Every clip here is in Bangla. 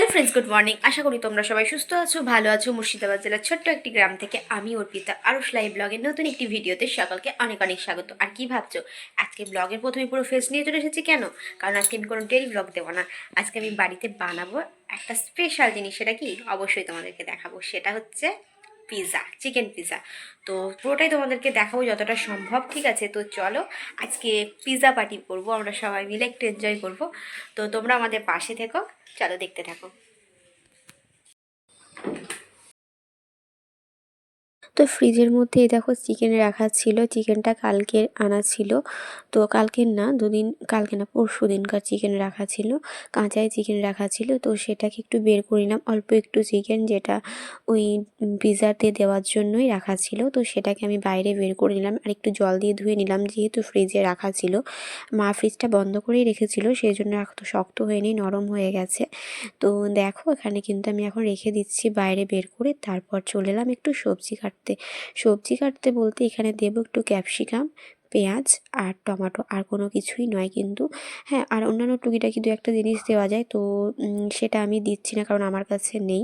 Hello friends, good morning. আশা করি তোমরা সবাই সুস্থ আছো, ভালো আছো। মুর্শিদাবাদ জেলার ছোট্ট একটি গ্রাম থেকে আমি অর্পিতা আরুষ লাইভ ব্লগের নতুন একটি ভিডিওতে সকলকে অনেক অনেক স্বাগত। আর কি ভাবছো, আজকে ব্লগের প্রথমে পুরো ফেস নিয়ে চলে এসেছি কেন? কারণ আজকে আমি কোনো ডেলি ব্লগ দেবো না। আজকে আমি বাড়িতে বানাবো একটা স্পেশাল জিনিস। সেটা কি অবশ্যই তোমাদেরকে দেখাবো। সেটা হচ্ছে পিৎজা, চিকেন পিৎজা। তো পুরোটাই তোমাদেরকে দেখাবো যতটা সম্ভব। ঠিক আছে, তো চলো আজকে পিৎজা পার্টি করবো আমরা সবাই মিলে, একটু এনজয় করবো। তো তোমরা আমাদের পাশে থেকো, চলো দেখতে থাকো। তো ফ্রিজের মধ্যে এই দেখো চিকেন রাখা ছিল, চিকেনটা কালকে আনা ছিল। তো কালকের না, কালকে না পরশু দিনকার চিকেন রাখা ছিল, কাঁচাই চিকেন রাখা ছিল। তো সেটাকে একটু বের করে নিলাম, অল্প একটু চিকেন যেটা ওই পিৎজাতে দেওয়ার জন্যই রাখা ছিল। তো সেটাকে আমি বাইরে বের করে নিলাম আর একটু জল দিয়ে ধুয়ে নিলাম, যেহেতু ফ্রিজে রাখা ছিল। মা ফ্রিজটা বন্ধ করেই রেখেছিল, সেই জন্য এত শক্ত হয়নি, নরম হয়ে গেছে। তো দেখো এখানে কিন্তু আমি এখন রেখে দিচ্ছি বাইরে বের করে। তারপর চলে এলাম একটু সবজি কাটতে বলতে এখানে দেবো একটু ক্যাপসিকাম, পেঁয়াজ আর টমেটো, আর কোনো কিছুই নয় কিন্তু। হ্যাঁ, আর অন্যান্য টুকিটাকি দু একটা জিনিস দেওয়া যায়, তো সেটা আমি দিচ্ছি না কারণ আমার কাছে নেই।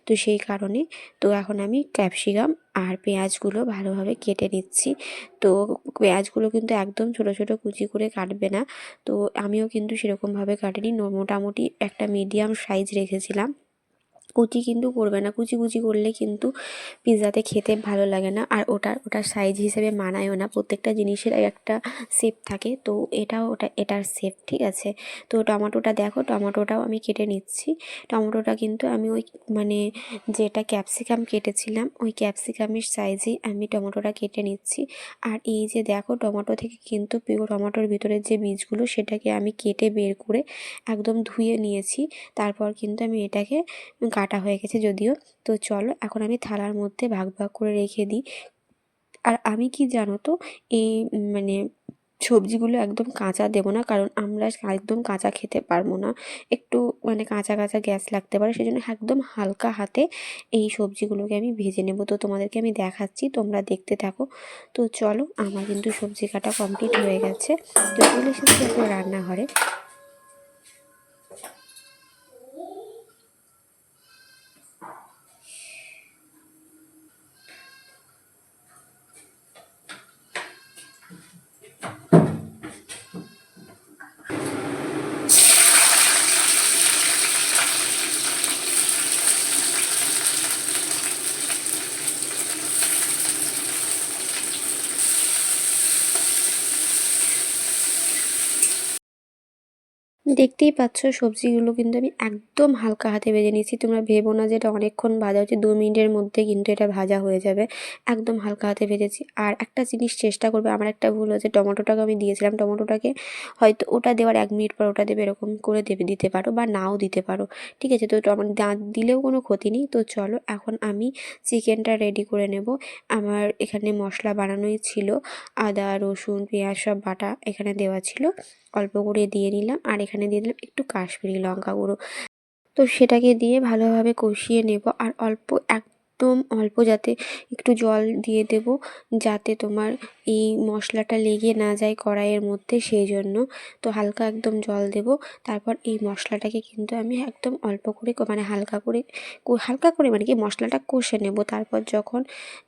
তো সেই কারণে তো এখন আমি ক্যাপসিকাম আর পেঁয়াজগুলো ভালোভাবে কেটে নিচ্ছি। তো পেঁয়াজগুলো কিন্তু একদম ছোট ছোট কুচি করে কাটবে না। তো আমিও কিন্তু সেরকমভাবে কাটিনি, মোটামুটি একটা মিডিয়াম সাইজ রেখেছিলাম। কুচি কিন্তু করবে না, কুচি কুচি করলে কিন্তু পিৎজাতে খেতে ভালো লাগে না, আর ওটার সাইজ হিসেবে মানায়ও না। প্রত্যেকটা জিনিসের একটা শেপ থাকে, তো এটার শেপ, ঠিক আছে। তো টমেটোটা দেখো, টমেটোটাও আমি কেটে নিচ্ছি। টমেটোটা কিন্তু আমি ওই মানে যেটা ক্যাপসিকাম কেটেছিলাম ওই ক্যাপসিকামের সাইজেই আমি টমেটোটা কেটে নিচ্ছি। আর এই যে দেখো, টমেটো থেকে কিন্তু পিওর টমেটোর ভিতরে যে বীজগুলো সেটাকে আমি কেটে বের করে একদম ধুয়ে নিয়েছি। তারপর কিন্তু আমি এটাকে কাটা হয়ে গেছে যদিও। তো চলো এখন আমি থালার মধ্যে ভাগ ভাগ করে রেখে দিই। আর আমি কি জানো তো, এই মানে সবজিগুলো একদম কাঁচা দেবো না, কারণ আমরা একদম কাঁচা খেতে পারবো না। একটু কাঁচা কাঁচা গ্যাস লাগতে পারে, সেজন্য একদম হালকা হাতে এই সবজিগুলোকে আমি ভেজে নেব। তো তোমাদেরকে আমি দেখাচ্ছি, তোমরা দেখতে থাকো। তো চলো, আমার কিন্তু সবজি কাটা কমপ্লিট হয়ে গেছে। তো চলে এসেছি এখন রান্নাঘরে। দেখতেই পাচ্ছ সবজিগুলো কিন্তু আমি একদম হালকা হাতে ভেজে নিয়েছি। তোমরা ভেবো না যে এটা অনেকক্ষণ ভাজা হচ্ছে, 2 মিনিটের মধ্যে কিন্তু এটা ভাজা হয়ে যাবে। একদম হালকা হাতে ভেজেছি। আর একটা জিনিস চেষ্টা করবে, আমার একটা ভুল হয়েছে, টমেটোটাকে আমি দিয়েছিলাম, টমেটোটাকে হয়তো ওটা দেওয়ার 1 মিনিট পর ওটা দেবে, এরকম করে দিতে পারো বা নাও দিতে পারো, ঠিক আছে। তো টমেটো দিলেও কোনো ক্ষতি নেই। তো চলো এখন আমি চিকেনটা রেডি করে নেব। আমার এখানে মশলা বানানোই ছিল, আদা রসুন পেঁয়াজ সব বাটা এখানে দেওয়া ছিল, অল্প করে দিয়ে নিলাম। আর এখানে দিয়ে দিলাম একটু কাশ্মীরি লঙ্কা গুঁড়ো। তো সেটাকে দিয়ে ভালোভাবে কষিয়ে নেব। আর একদম অল্প, যাতে একটু জল দিয়ে দেব, যাতে তোমার এই মশলাটা লেগে না যায় কড়াইয়ের মধ্যে, সেই জন্য। তো হালকা একদম জল দেব। তারপর এই মশলাটাকে কিন্তু আমি একদম অল্প করে হালকা করে কি মশলাটা কষে নেব।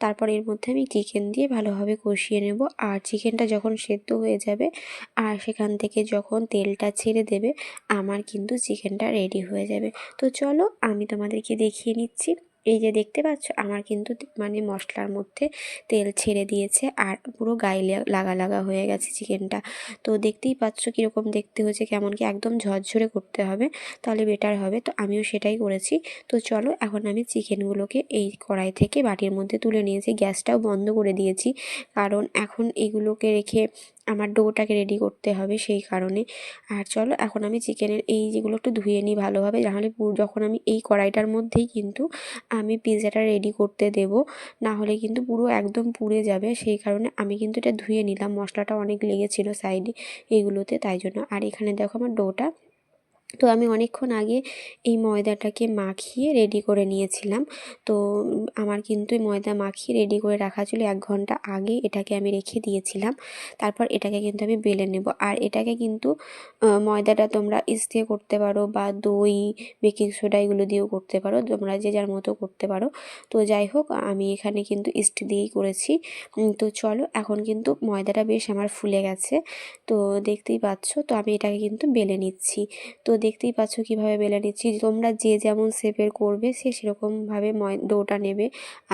তারপর এর মধ্যে আমি চিকেন দিয়ে ভালোভাবে কষিয়ে নেব। আর চিকেনটা যখন সেদ্ধ হয়ে যাবে আর সেখান থেকে যখন তেলটা ছেড়ে দেবে, আমার কিন্তু চিকেনটা রেডি হয়ে যাবে। তো চলো আমি তোমাদেরকে দেখিয়ে নিচ্ছি। এই যে দেখতে পাচ্ছ, আমার কিন্তু মশলার মধ্যে তেল ছেড়ে দিয়েছে আর পুরো গায়ে লাগা লাগা হয়ে গেছে চিকেনটা। তো দেখতেই পাচ্ছ কীরকম দেখতে হয়েছে, কেমন কি একদম ঝরঝরে করতে হবে, তাহলে বেটার হবে। তো আমিও সেটাই করেছি। তো চলো এখন আমি চিকেনগুলোকে এই কড়াই থেকে বাটির মধ্যে তুলে নিয়েছি, গ্যাসটাও বন্ধ করে দিয়েছি, কারণ এখন এগুলোকে রেখে আমার ডোটাকে রেডি করতে হবে, সেই কারণে। আর চলো এখন আমি চিকেনের এই যেগুলো একটু ধুয়ে নিই ভালোভাবে, নাহলে যখন আমি এই কড়াইটার মধ্যেই কিন্তু আমি পিৎজাটা রেডি করতে দেব, না হলে কিন্তু পুরো একদম পুড়ে যাবে। সেই কারণে আমি কিন্তু এটা ধুয়ে নিলাম, মশলাটা অনেক লেগেছিলো সাইডে এইগুলোতে, তাই জন্য। আর এখানে দেখো আমার ডোটা তো আমি অনেকক্ষণ আগে এই ময়দাটাকে মাখিয়ে রেডি করে নিয়েছিলাম। তো আমার কিন্তু এই ময়দা মাখিয়ে রেডি করে রাখা ছিল 1 ঘন্টা আগে, এটাকে আমি রেখে দিয়েছিলাম। তারপর এটাকে কিন্তু আমি বেলে নেব। আর এটাকে কিন্তু ময়দাটা তোমরা ইস্ট দিয়ে করতে পারো বা দই, বেকিং সোডা এগুলো দিয়েও করতে পারো, তোমরা যে যার মতো করতে পারো। তো যাই হোক, আমি এখানে কিন্তু ইস্ট দিয়েই করেছি। তো চলো, এখন কিন্তু ময়দাটা বেশ আমার ফুলে গেছে, তো দেখতেই পাচ্ছ। তো আমি এটাকে কিন্তু বেলে নিচ্ছি। তো দেখতেই পাচ্ছ কীভাবে বেলে নিচ্ছি। তোমরা যে যেমন শেপের করবে সে সেরকমভাবে ডোটা নেবে,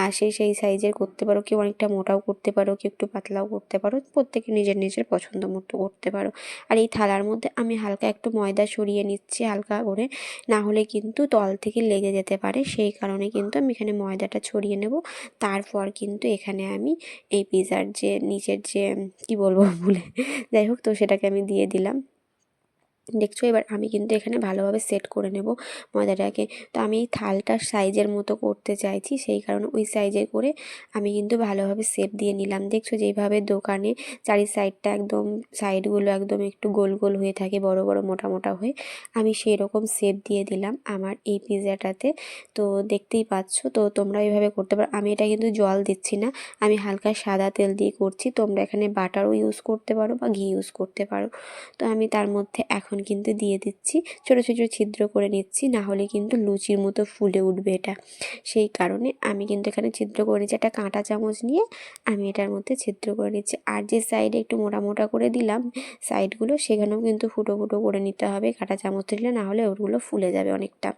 আর সেই সাইজের করতে পারো। কেউ অনেকটা মোটাও করতে পারো, কেউ একটু পাতলাও করতে পারো, প্রত্যেকে নিজের নিজের পছন্দ মতো করতে পারো। আর এই থালার মধ্যে আমি হালকা একটু ময়দা সরিয়ে নিচ্ছি হালকা করে, না হলে কিন্তু তল থেকে লেগে যেতে পারে, সেই কারণে কিন্তু আমি এখানে ময়দাটা ছড়িয়ে নেব। তারপর কিন্তু এখানে আমি এই পিৎজার যে নিচের যে কি বলবো ভুলে, যাই হোক, তো সেটাকে আমি দিয়ে দিলাম। দেখছো, এবার আমি কিন্তু এখানে ভালোভাবে সেট করে নেব ময়দাটাকে। তো আমি এই থালটার সাইজের মতো করতে চাইছি, সেই কারণে ওই সাইজে করে আমি কিন্তু ভালোভাবে শেপ দিয়ে নিলাম। দেখছো যেইভাবে দোকানে চারি সাইডটা একদম, সাইডগুলো একদম একটু গোল গোল হয়ে থাকে, বড় বড় মোটা মোটা হয়ে, আমি সেই রকম শেপ দিয়ে দিলাম আমার এই পিৎজাটাতে। তো দেখতেই পাচ্ছ, তো তোমরা এইভাবে করতে পারো। আমি এটা কিন্তু জল দিচ্ছি না, আমি হালকা সাদা তেল দিয়ে করছি। তোমরা এখানে বাটারও ইউজ করতে পারো বা ঘি ইউজ করতে পারো। তো আমি তার মধ্যে এখন কিন্তু দিয়ে দিচ্ছি, ছোটো ছোটো ছিদ্র করে নিচ্ছি, না হলে কিন্তু লুচির মতো ফুলে উঠবে এটা। সেই কারণে আমি কিন্তু এখানে ছিদ্র করে নিচ্ছি, একটা কাঁটা চামচ নিয়ে আমি এটার মধ্যে ছিদ্র করে নিচ্ছি। আর যে সাইডে একটু মোটা মোটা করে দিলাম সাইডগুলো, সেখানেও কিন্তু ফুটো ফুটো করে নিতে হবে কাঁটা চামচ দিলে, না হলে ওগুলো ফুলে যাবে অনেকটা।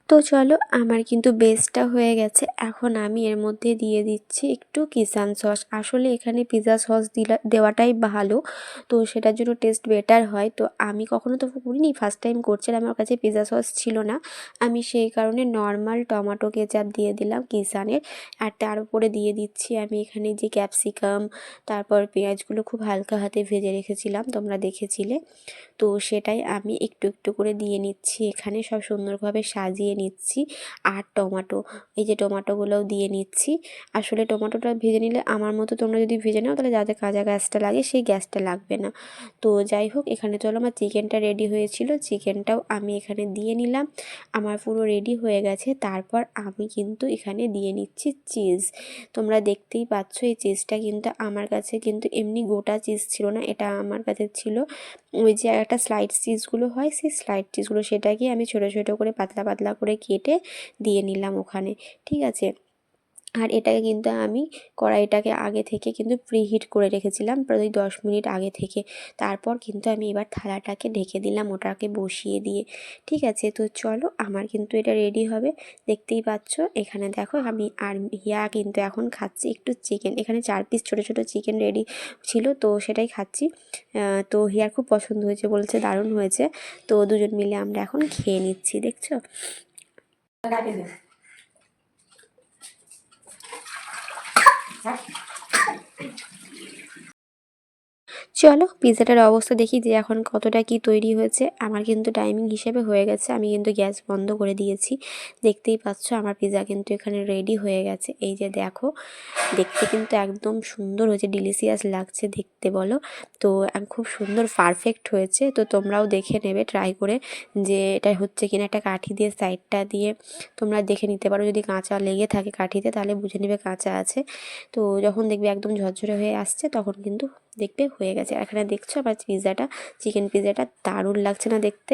তো চলো, আমার কিন্তু বেসটা হয়ে গেছে। এখন আমি এর মধ্যে দিয়ে দিচ্ছি একটু কিষান সস। আসলে এখানে পিৎজা সস দেওয়াটাই ভালো, তো সেটার জন্য টেস্ট বেটার হয়। তো আমি কখনো তো করিনি, ফার্স্ট টাইম করছিলাম, আমার কাছে পিৎজা সস ছিল না। আমি সেই কারণে নর্মাল টমেটো কেচাপ দিয়ে দিলাম কিষানের। আর তার উপরে দিয়ে দিচ্ছি আমি এখানে যে ক্যাপসিকাম, তারপর পেঁয়াজগুলো খুব হালকা হাতে ভেজে রেখেছিলাম, তোমরা দেখেছিলে। তো সেটাই আমি একটু একটু করে দিয়ে নিচ্ছি এখানে, সব সুন্দরভাবে সাজিয়ে নিচ্ছি। আর টমেটো, এই যে টমেটোগুলোও দিয়ে নিচ্ছি। আসলে টমেটোটা ভেজে নিলে, আমার মতো তোমরা যদি ভেজে নাও তাহলে যাতে কাঁচা গ্যাসটা লাগে সেই গ্যাসটা লাগবে না। তো যাই হোক, এখানে চলো আমার চিকেনটা রেডি হয়েছিল, চিকেনটাও আমি এখানে দিয়ে নিলাম। আমার পুরো রেডি হয়ে গেছে। তারপর আমি কিন্তু এখানে দিয়ে নিচ্ছি চিজ। তোমরা দেখতেই পাচ্ছ এই চিজটা কিন্তু আমার কাছে কিন্তু এমনি গোটা চিজ ছিল না, এটা আমার কাছে ছিল ওই যে একটা স্লাইড চিজগুলো হয়, সেই স্লাইড চিজগুলো, সেটাকে আমি ছোটো ছোটো করে পাতলা পাতলা করে কেটে দিয়ে নিলাম ওখানে, ঠিক আছে। আর এটাকে কিন্তু আমি কড়াইটাকে আগে থেকে কিন্তু প্রিহিট করে রেখেছিলাম প্রায় 10 মিনিট আগে থেকে। তারপর কিন্তু আমি এবার থালাটাকে ঢেকে দিলাম ওটাকে বসিয়ে দিয়ে, ঠিক আছে। তো চলো, আমার কিন্তু এটা রেডি হবে, দেখতেই পাচ্ছ। এখানে দেখো, আমি আর হিয়া কিন্তু এখন খাচ্ছি একটু চিকেন। এখানে 4 পিস ছোটো ছোটো চিকেন রেডি ছিল, তো সেটাই খাচ্ছি। তো হিয়ার খুব পছন্দ হয়েছে, বলছে দারুণ হয়েছে। তো দুজন মিলে আমরা এখন খেয়ে নিচ্ছি, দেখছো। চলো পিৎজাটার অবস্থা দেখি যে এখন কতটা কি তৈরি হয়েছে। আমার কিন্তু টাইমিং হিসেবে হয়ে গেছে, আমি কিন্তু গ্যাস বন্ধ করে দিয়েছি। দেখতেই পাচ্ছ আমার পিৎজা কিন্তু এখানে রেডি হয়ে গেছে। এই যে দেখো, দেখতে কিন্তু একদম সুন্দর হয়েছে, ডিলিশিয়াস লাগছে দেখতে, বলো। তো খুব সুন্দর পারফেক্ট হয়েছে। তো তোমরাও দেখে নেবে ট্রাই করে যে এটা হচ্ছে কিনা। একটা কাঠি দিয়ে সাইডটা দিয়ে তোমরা দেখে নিতে পারো, যদি কাঁচা লেগে থাকে কাঠিতে তাহলে বুঝে নেবে কাঁচা আছে। তো যখন দেখবে একদম ঝরঝরে হয়ে আসছে তখন কিন্তু দেখবে হয়ে গেছে। এখানে দেখছো আমার পিৎজাটা, চিকেন পিৎজাটা দারুণ লাগছে না দেখতে।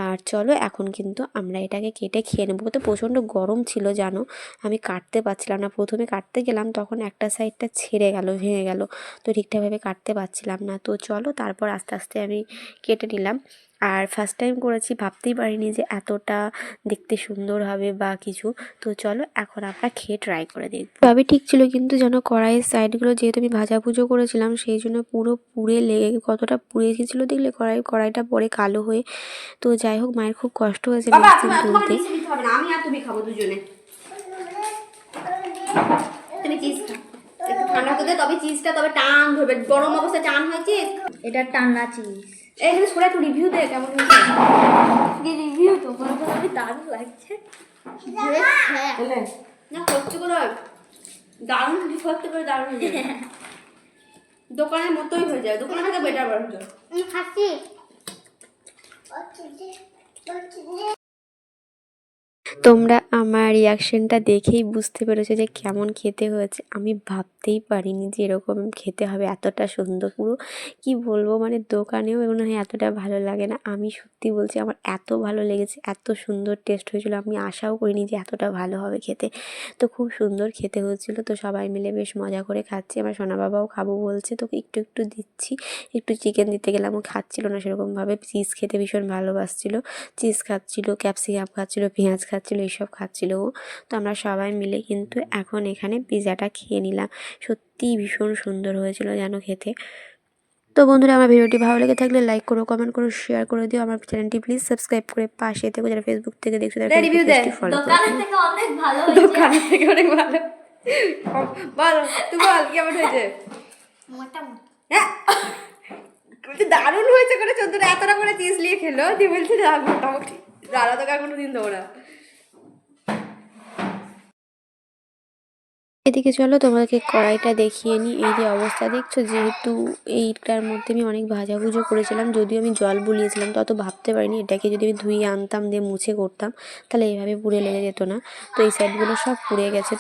আর চলো, এখন কিন্তু আমরা এটাকে কেটে খেয়ে নেবো। তো প্রচণ্ড গরম ছিল জানো, আমি কাটতে পারছিলাম না। প্রথমে কাটতে গেলাম তখন একটা সাইডটা ছেড়ে গেল, ভেঙে গেল, তো ঠিকঠাকভাবে কাটতে পারছিলাম না। তো চলো, তারপর আস্তে আস্তে আমি কেটে নিলাম। আর ফার্স্ট টাইম করেছি, ভাবতেই পারিনি যে এতটা দেখতে সুন্দর হবে বা কিছু। তো চলো, এখন আমরা খেয়ে ট্রাই করে দেখব। সবই ঠিক ছিল, কিন্তু যেন কড়াইয়ের সাইডগুলো যেহেতু আমি ভাজাভুজো করেছিলাম, সেই জন্য পুরো পুড়ে লেগে, কতটা পুড়ে গেছিলো দেখলে কড়াইটা পরে কালো হয়ে। তো যাই হোক, মায়ের খুব কষ্ট হয়েছে মেডিসিন তুলতে। আমি আর তুমি খাবো দুজনে। তুমি চিজ খা, একটু ঠান্ডা হতে দে, তবে চিজটা তবে টান ধরবে। গরম অবস্থায় টান হয় চিজ, এটা টান্না চিজ। এখানে সরে একটু রিভিউ দে কেমন হয়েছে। রিভিউ তো দারুণ লাগছে। না সত্যি করে দারুণ সত্যি করে দারুণ হয়ে যায় দোকানের মতোই হয়ে যায় দোকানের থেকে বেটার বার হয়ে যায় খাচ্ছি তোমরা আমার রিয়াকশনটা দেখেই বুঝতে পেরেছো যে কেমন খেতে হয়েছে আমি ভাবতেই পারিনি যে এরকম খেতে হবে এতটা সুন্দর পুরো কি বলবো মানে দোকানেও মনে হয় এতটা ভালো লাগে না আমি সত্যি বলছি আমার এত ভালো লেগেছে এত সুন্দর টেস্ট হয়েছিল আমি আশাও করিনি যে এতটা ভালো হবে খেতে তো খুব সুন্দর খেতে হয়েছিল তো সবাই মিলে বেশ মজা করে খাচ্ছি আমার সোনা বাবাও খাবো বলছে তোকে একটু একটু দিচ্ছি একটু চিকেন দিতে গেলাম ও খাচ্ছিল না সেরকমভাবে চিজ খেতে ভীষণ ভালোবাসছিল চিজ খাচ্ছিল ক্যাপসিকাম খাচ্ছিল পেঁয়াজ খাচ্ছিল এইসব খাচ্ছিল ও তো আমরা সবাই মিলে কিন্তু এখন এখানে পিৎজাটা খেয়ে নিলাম সত্যিই ভীষণ সুন্দর হয়েছিল যেন খেতে তো বন্ধুরা আমার ভিডিওটি ভালো লেগে থাকলে লাইক করো কমেন্ট করো শেয়ার করে দিও আমার চ্যানেলটি প্লিজ সাবস্ক্রাইব করে পাশে থেকো যারা ফেসবুক থেকে দেখছো তারা রিভিউ দেন দোকানের থেকে অনেক ভালো হয়েছে দোকানের থেকে অনেক ভালো বল তুই বল কেমন হয়েছে মোটামুটি হ্যাঁ বলছে দারুণ হয়েছে করে চোদ্দটা এতটা করে চিজ নিয়ে খেলো দিয়ে বলছে যা মোটামুটি দাঁড়া তোকে আর কোনো দিন দেবো না এদিকে চলো তোমাদেরকে কড়াইটা দেখিয়ে নিই এই যে অবস্থা দেখছো যেহেতু এইটার মধ্যে আমি অনেক ভাজাভুজো করেছিলাম যদিও আমি জল বুলিয়েছিলাম তো অত ভাবতে পারিনি এটাকে যদি আমি ধুয়ে আনতাম দিয়ে মুছে করতাম তাহলে এইভাবে পুড়ে লেগে যেত না তো এই সাইডগুলো সব পুড়ে গেছে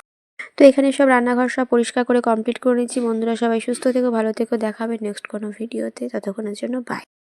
তো এখানে সব রান্নাঘর সব পরিষ্কার করে কমপ্লিট করে নিচ্ছি বন্ধুরা সবাই সুস্থ থেকো ভালো থেকো দেখাবে নেক্সট কোনো ভিডিওতে ততক্ষণের জন্য বাই